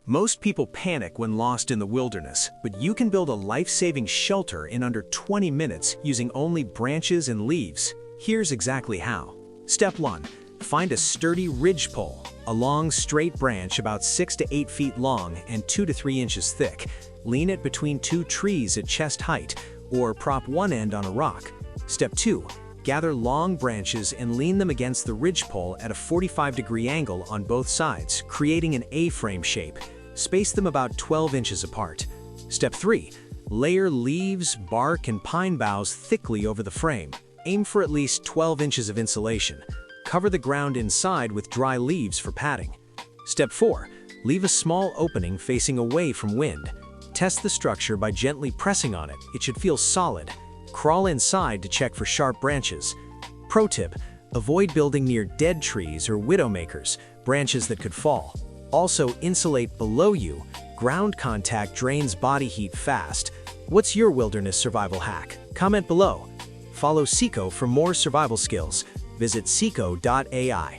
Most people panic when lost in the wilderness, but you can build a life-saving shelter in under 20 minutes using only branches and leaves. Here's exactly how. Step 1. Find a sturdy ridgepole, a long, straight branch about 6 to 8 feet long and 2 to 3 inches thick. Lean it between two trees at chest height, or prop one end on a rock. Step 2. Gather long branches and lean them against the ridgepole at a 45-degree angle on both sides, creating an A-frame shape. Space them about 12 inches apart. Step 3. Layer leaves, bark, and pine boughs thickly over the frame. Aim for at least 12 inches of insulation. Cover the ground inside with dry leaves for padding. Step 4. Leave a small opening facing away from wind. Test the structure by gently pressing on it. It should feel solid. Crawl inside to check for sharp branches. Pro tip: avoid building near dead trees or widowmakers, branches that could fall. Also, insulate below you. Ground contact drains body heat fast. What's your wilderness survival hack? Comment below. Follow Sikho for more survival skills. Visit Sikho.ai.